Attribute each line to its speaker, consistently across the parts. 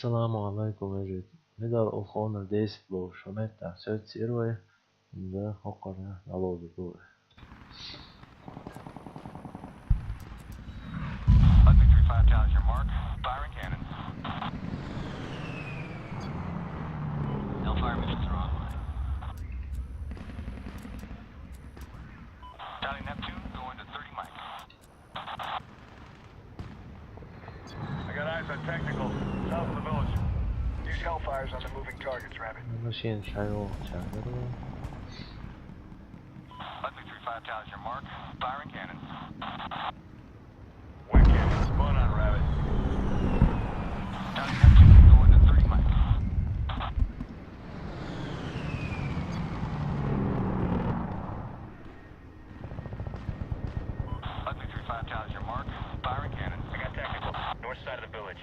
Speaker 1: Assalamualaikum вежрий. Middag och honor deze blå shonetta. Söt sirve the hokorna nalodu blå.
Speaker 2: Lutwig 35 tallies your mark. Firing cannon. Hellfire missions are online. Tally Neptune going to 30 miles.
Speaker 3: I got eyes on technical. South of the village. Use hellfires on the moving targets, Rabbit.
Speaker 1: Machine shadow channel.
Speaker 2: Lutwig 35 tallies your mark. Firing cannon.
Speaker 3: Wicked. Spawn on, Rabbit.
Speaker 2: Tally Neptune going to 30 miles. Lutwig 35 tallies your mark. Firing cannon.
Speaker 3: I got technical. North side of the village.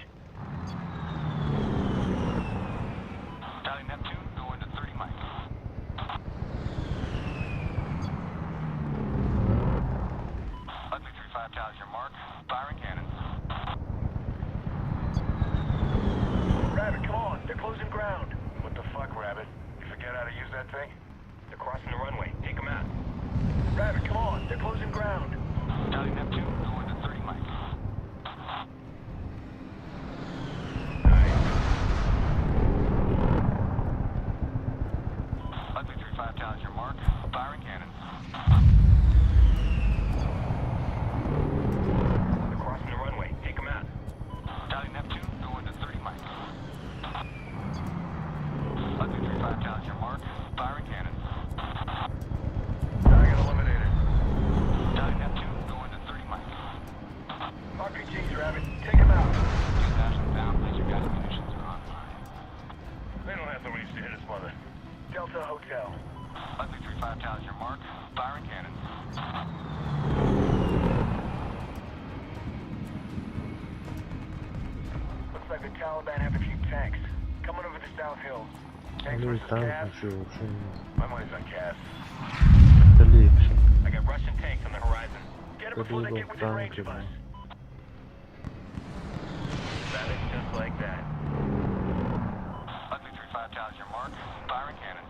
Speaker 2: Tally Neptune going to 30 miles. Lutwig 35 tallies your mark. Firing cannon.
Speaker 3: Rabbit, come on. They're closing ground. What the fuck, Rabbit? You forget how to use that thing? They're crossing the runway. Take them out. Rabbit, come on. They're closing ground.
Speaker 2: Tally Neptune going to 30 miles. Lutwig 35 tallies your mark. Firing cannon.
Speaker 3: They're crossing the runway. Take them out.
Speaker 2: Tally Neptune going to 30 miles. Lutwig 35 tallies your mark. Firing cannon.
Speaker 3: Target eliminated.
Speaker 2: Tally Neptune going to 30 miles.
Speaker 3: RPGs, Rabbit. Take them out.
Speaker 2: 2,000 down. Laser guided munitions are online.
Speaker 3: They don't have the reach to hit us, mother. Delta Hotel.
Speaker 2: Lutwig 35 tallies your mark. Firing cannon.
Speaker 3: Looks like the Taliban have a few tanks. Coming over the South Hill. Tanks
Speaker 1: Они
Speaker 3: versus
Speaker 1: там
Speaker 3: Cass.
Speaker 1: еще
Speaker 3: My money's on Cass.
Speaker 1: ліпше.
Speaker 3: I got Russian tanks on the horizon. Get them before they get within range of us. That is just like that.
Speaker 2: Lutwig 35 tallies your mark. Firing cannon.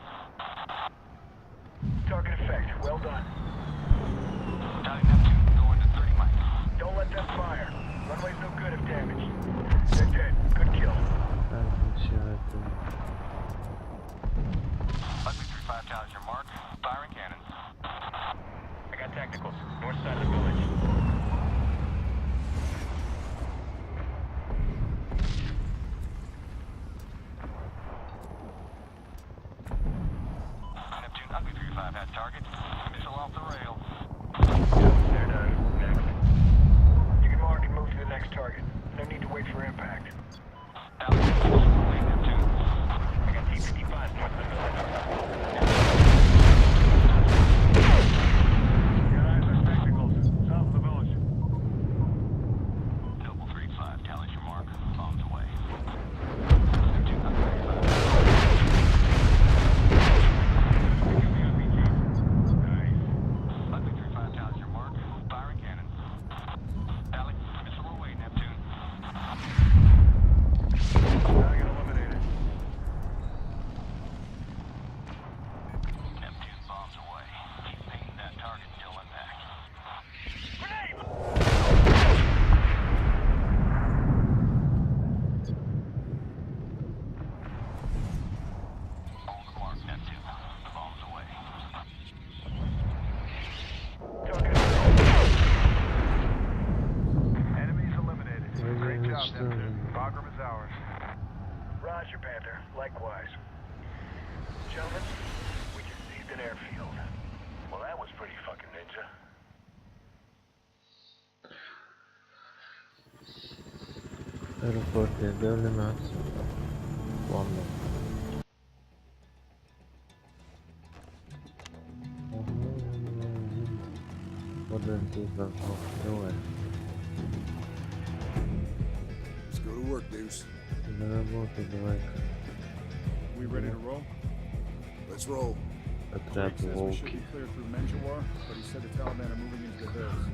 Speaker 3: Target effect. Well done.
Speaker 2: Tally Neptune going to 30 miles.
Speaker 3: Don't let them fire. Runway's no good if damaged. They're dead. Good kill.
Speaker 2: Lutwig 35 tallies your mark. Firing cannon.
Speaker 3: I got tacticals. North side of the village.
Speaker 2: Neptune Lutwig 35 has target. Missile off the rails.
Speaker 3: They're done. Next. You can mark and move to the next target. No need to wait for impact.
Speaker 2: Tally Neptune.
Speaker 3: I got T-55 north of the village. Got eyes on tacticals. South of the village.
Speaker 2: Noble 35 tallies your mark. Bombs away. Neptune Lutwig 35.
Speaker 3: Nice.
Speaker 2: Lutwig 35 tallies your mark. Firing cannon. Tally, missile away, Neptune.
Speaker 3: Target eliminated.
Speaker 2: Neptune bombs away. Keep thinking that target still intact.
Speaker 3: Grenade!
Speaker 2: Hold the mark, Neptune. Bombs away.
Speaker 3: Target enemies eliminated. Great job, Neptune. Bagram is ours. Roger, Panther. Likewise. Gentlemen, we just seized an airfield. Well, that was pretty fucking ninja.
Speaker 1: Aeroport devlemat. London. Modern people of
Speaker 4: Let's go to work, Deuce.
Speaker 1: Заработать давай.
Speaker 5: We ready to roll?
Speaker 4: Let's roll.
Speaker 1: Отряд
Speaker 5: Rick says we should
Speaker 1: волки.
Speaker 5: be clear through Menjawar, but he said the Taliban are moving into the hills.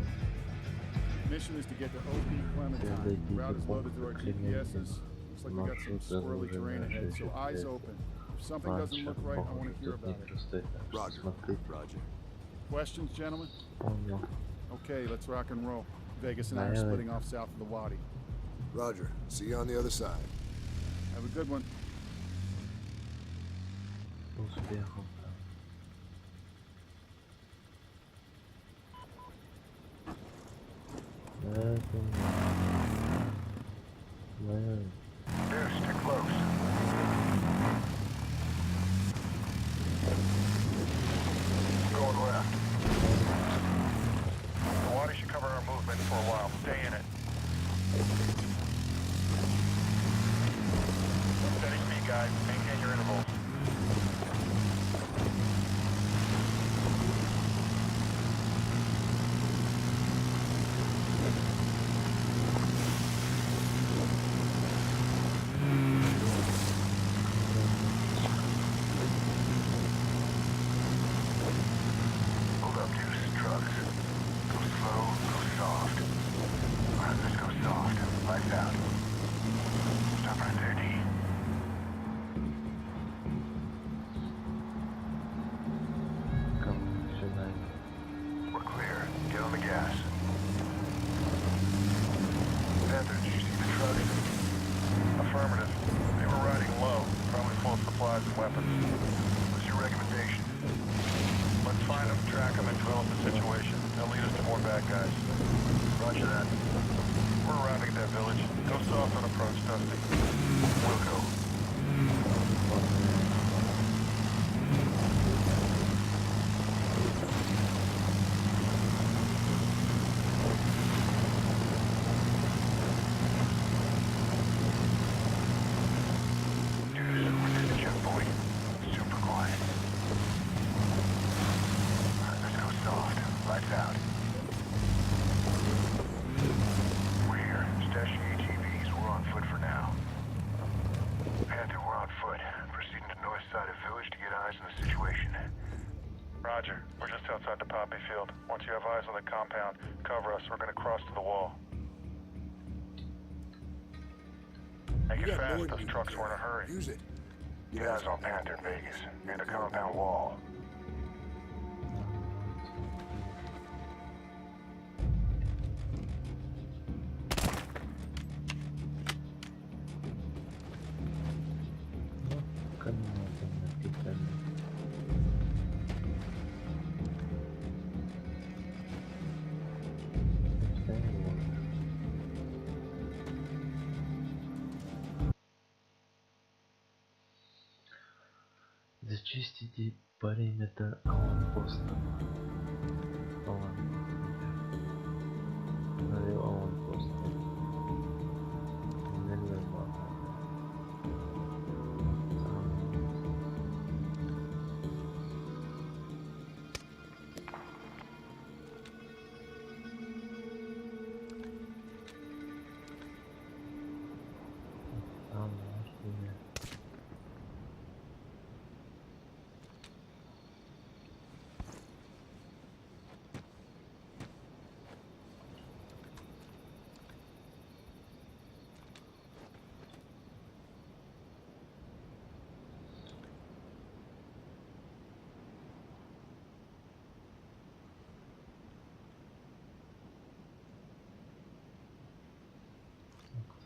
Speaker 5: Mission is to get to OP Clementine. Route is loaded through our GPSs. Looks like we got some squirrely terrain ahead, so eyes open. If something doesn't look right, I want to hear about it.
Speaker 4: Roger. Roger.
Speaker 5: Questions, gentlemen?
Speaker 1: Понял.
Speaker 5: Okay, let's rock and roll. Vegas and I are splitting off south of the Wadi.
Speaker 4: Roger. See you on the other side.
Speaker 5: Have a good one.
Speaker 1: Успехов. Это...
Speaker 3: Dude, stick close. Going left. The water should cover our movement for a while. Stay in it. Steady speed, guys. Maintain your intervals. Hold up, Deuce. Trucks. Go slow, go soft. Alright, let's go soft. Lights out. Stop right there, D. We're clear. Get on the gas. Panther, did you see the trucks? Affirmative. They were riding low, probably full of supplies and weapons. What's your recommendation? Let's find them, track them, and develop the situation. They'll lead us to more bad guys. Roger that. We're arriving at that village. Go soft on approach, Dusty. We'll go. Dude, we're near the checkpoint. Super quiet. Alright, let's go soft. Lights out. We're here. Stashing ATVs. We're on foot for now. Panther, we're on foot. Proceeding to north side of village to get eyes on the situation. Roger. We're just outside the poppy field. Once you have eyes on the compound, cover us. We're gonna cross to the wall. Make
Speaker 4: You
Speaker 3: it
Speaker 4: got
Speaker 3: fast.
Speaker 4: more than
Speaker 3: Those
Speaker 4: you can
Speaker 3: trucks were in a
Speaker 4: carry.
Speaker 3: hurry.
Speaker 4: Use it.
Speaker 3: Get eyes on Panther in Vegas. Near the compound wall.
Speaker 1: Зачистите периметр аванпоста.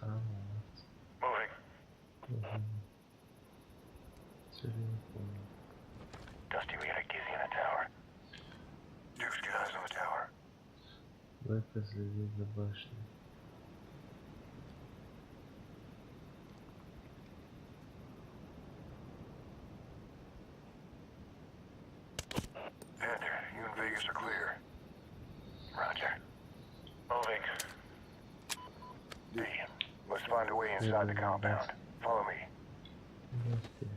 Speaker 1: Аванпост.
Speaker 3: Moving. Dusty, we got a Gizzy in the tower. Deuce, get eyes on the tower.
Speaker 1: Выпустили за башню.
Speaker 3: Panther, you and Vegas are clear. Roger. Moving. Hey, let's find a way inside the compound. Follow me.
Speaker 1: Вместе.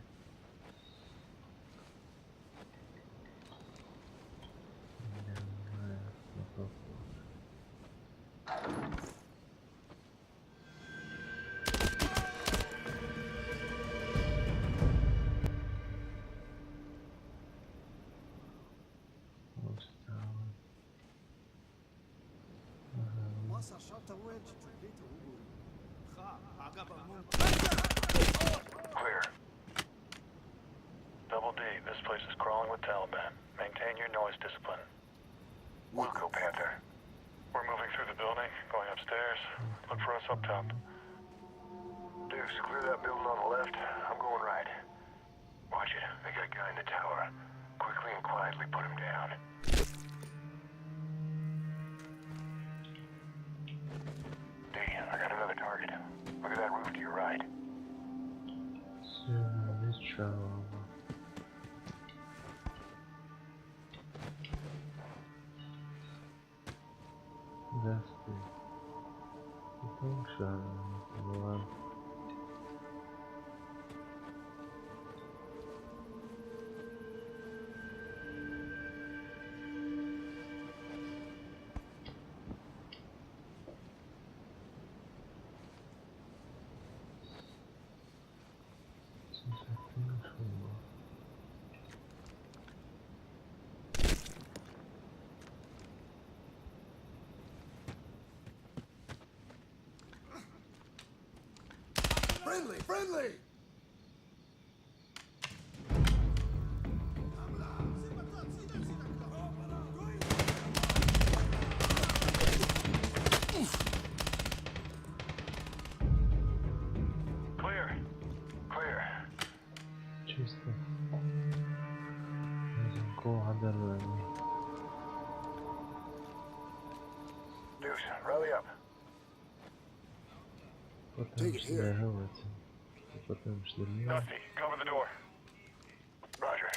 Speaker 6: Nossa, chata, ué, de tripeta, Hugo. Ha, agaba,
Speaker 3: us up top. Deuce, clear that building on the left. I'm going right. Watch it. They got a guy in the tower. Quickly and quietly put him down. D, I got another target. Look at that roof to your right.
Speaker 1: That's the function.
Speaker 4: Friendly, friendly!
Speaker 3: Clear. Clear.
Speaker 1: Чисто. Go under
Speaker 3: Deuce, rally up.
Speaker 1: Потому что догадываться. Потому что нет.
Speaker 3: Dusty, cover the door. Roger.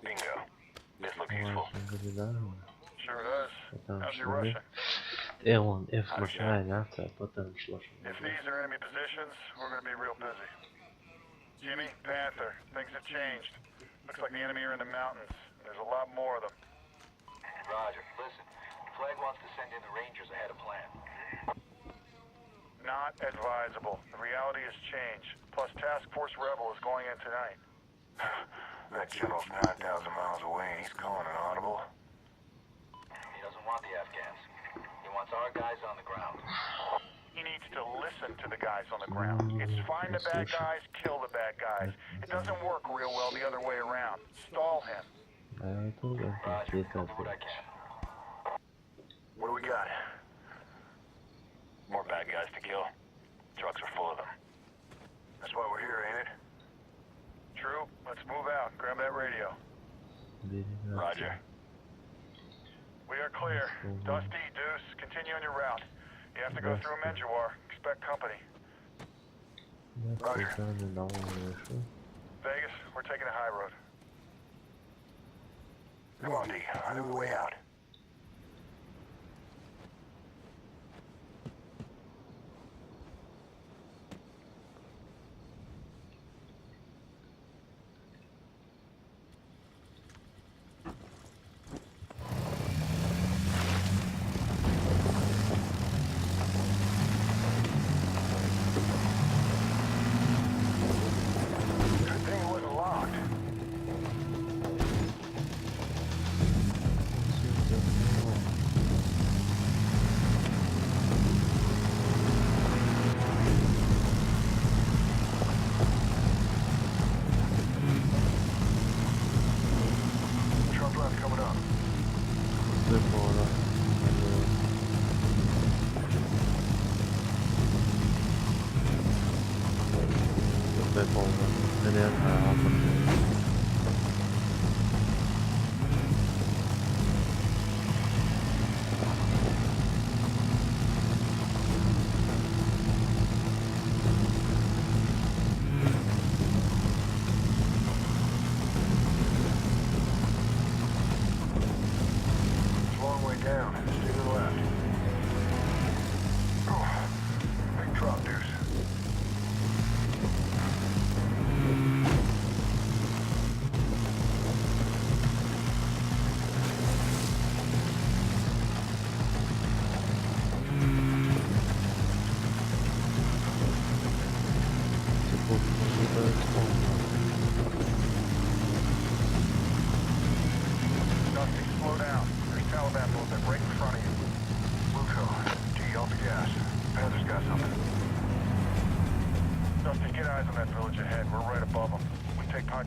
Speaker 3: Bingo. This looks useful. Sure does.
Speaker 1: Потому
Speaker 3: How's your
Speaker 1: что
Speaker 3: Russian?
Speaker 1: F1, F начинается, а потом шло.
Speaker 3: If these are enemy positions, we're going to be real busy. Jimmy, Panther, things have changed. Looks like the enemy are in the mountains. There's a lot more of them.
Speaker 6: Roger. Listen, Flag wants to send in the Rangers ahead of plan.
Speaker 3: Not advisable. The reality has changed. Plus, Task Force Rebel is going in tonight. That general's 9,000 miles away and he's calling an audible.
Speaker 6: He doesn't want the Afghans. He wants our guys on the ground.
Speaker 3: He needs to listen to the guys on the ground. It's find the bad guys, kill the bad guys. It doesn't work real well the other way around. Stall him.
Speaker 6: Roger, I'll do what I can.
Speaker 3: What do we got? More bad guys to kill. Trucks are full of them. That's why we're here, ain't it? True. Let's move out. Grab that radio. Roger. We are clear. Dusty, Deuce, continue on your route. You have to go through Menjawar. Expect company. Roger. Vegas, we're taking a high road. Come on, D. I know the way out.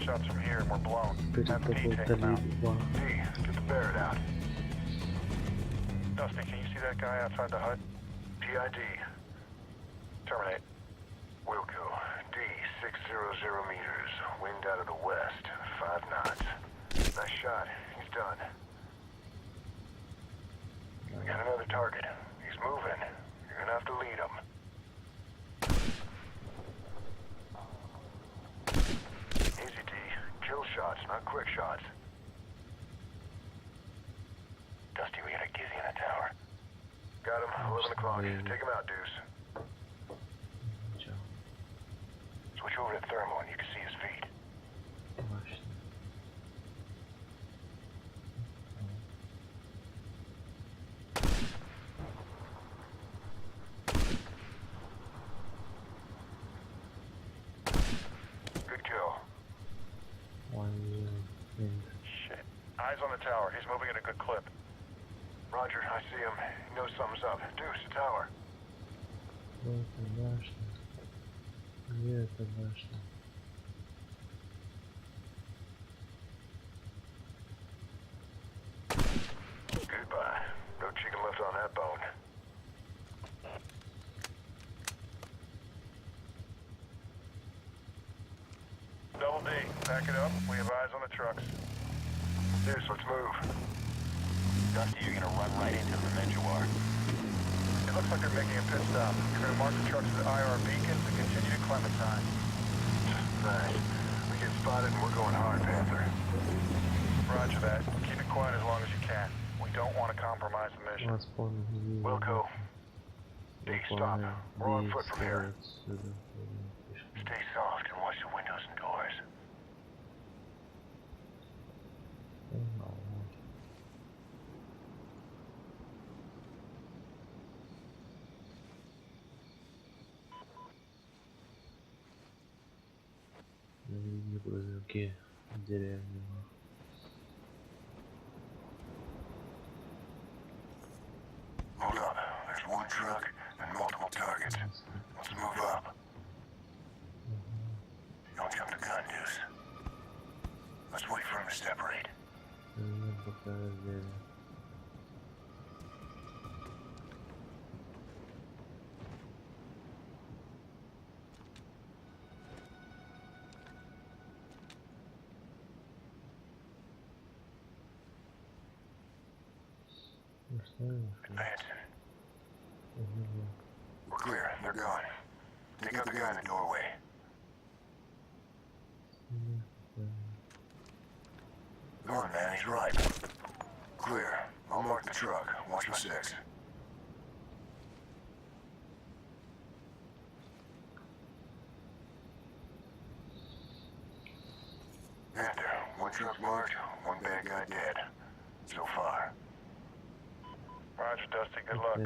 Speaker 3: Shots from here and we're blown. Have D take them out. D, get the Barrett out. Dusty, can you see that guy outside the hut? PID. Terminate. Wilco, D 600 meters. Wind out of the west. 5 knots. Nice shot. He's done. We got another target. He's moving. You're gonna have to lead him. Easy, D. Kill shots, not quick shots. Dusty, we got a Gizzy in the tower. Got him. 11 o'clock. Take him out, Deuce. Switch over to thermal and you can see his feet. Good kill. Shit. Eyes on the tower. He's moving at a good clip. Roger, I see him. He knows something's up. Deuce, the tower. Goodbye. No chicken left on that bone. Double D, back it up. We have eyes on the trucks. Deuce, let's move.
Speaker 6: Dusty, you're gonna run right into the men you are.
Speaker 3: It looks like they're making a pit stop. You're gonna mark the trucks with IR beacons and continue to Clementine. Nice. We get spotted and we're going hard, Panther. Roger that. Keep it quiet as long as you can. We don't want to compromise the mission. Wilco. D, stop. We're on foot from here. Stay soft and watch the windows and doors. Hold up. There's one truck and multiple targets. Let's move up. Don't jump the gun, Deuce. Let's wait for him to separate. Advancing. We're clear. They're gone. Take out the guy in the doorway. Go on, man. He's right. Clear. I'll mark the truck. Watch my six. Panther, one truck marked, one bad guy dead. So far. Roger, Dusty. Good luck.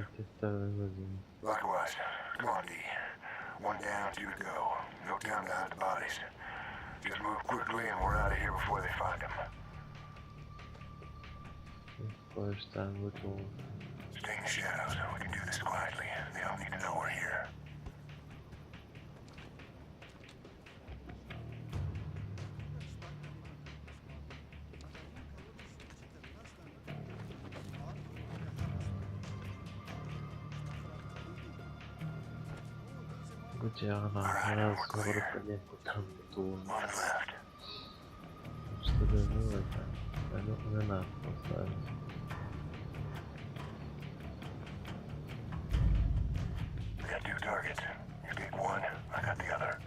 Speaker 3: Likewise. Come on, D. One down, 2 to go. No time to hide the bodies. Just move quickly and we're out of here before they find them. Stay in the shadows. We can do this quietly. They don't need to know we're here. One left. We got 2 targets. You pick one, I got the other.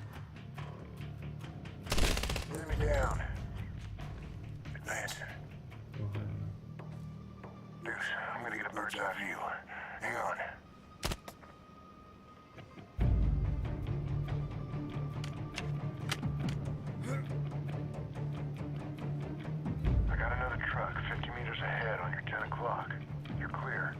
Speaker 3: Enemy down. Advancing. Deuce, I'm gonna get a bird's eye view. Hang on. I got another truck 50 meters ahead on your 10 o'clock. You're clear.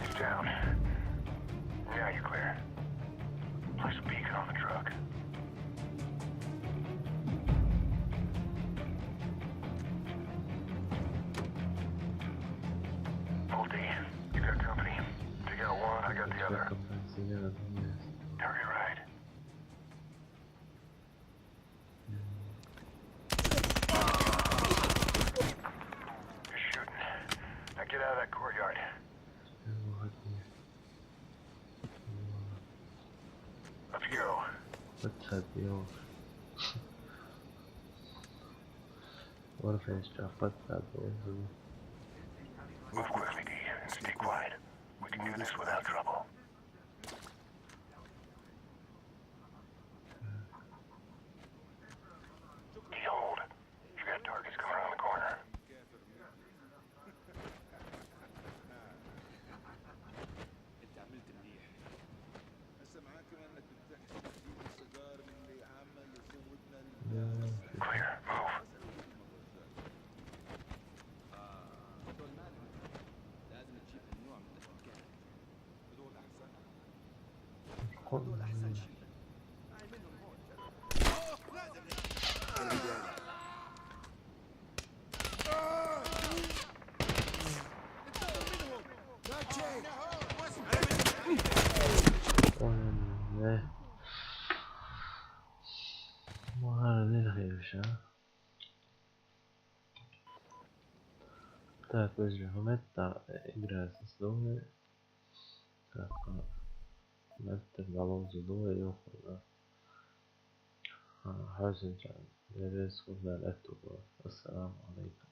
Speaker 3: He's down. Now you're clear. Place a beacon on the truck. Full D, you got company. Take out one, I got the other. Turn
Speaker 1: أسد يوم ورفع الشعفات بعد وزنه.
Speaker 3: Move quickly, D, and stay quiet. We can do this without trouble. D, hold. You got targets coming around the corner.
Speaker 5: انت عملت منيح. هسه معاك كمان انك بتحكي تجيب السيجار من اللي عمل يسودنا
Speaker 3: Clear. Move.
Speaker 5: لازم تجيب النوع من الاشكال. هذول احسن.
Speaker 1: قل
Speaker 5: هذول احسن شيء. هاي منهم هون. لازم
Speaker 1: ما هذا الخيش ها. Так, вежрий момента играет с домой. Так, متر ضلوز ضوء يأخذ حسن جان. يرزق بالأكتوبر. السلام عليكم.